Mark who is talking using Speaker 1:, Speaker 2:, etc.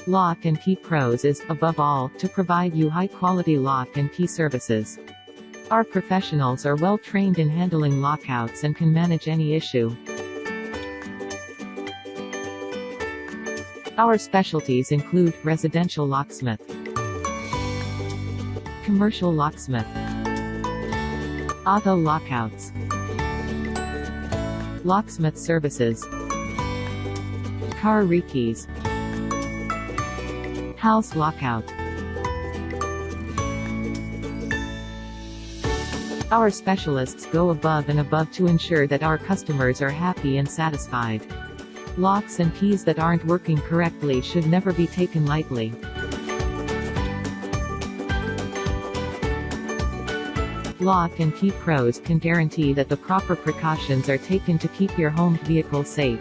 Speaker 1: Lock and Key Pros is, above all, to provide you high-quality lock and key services. Our professionals are well trained in handling lockouts and can manage any issue. Our specialties include residential locksmith, commercial locksmith, auto lockouts, locksmith services, car rekeys, house lockout. Our specialists go above and above to ensure that our customers are happy and satisfied. Locks and keys that aren't working correctly should never be taken lightly. Lock and Key Pros can guarantee that the proper precautions are taken to keep your home vehicle safe.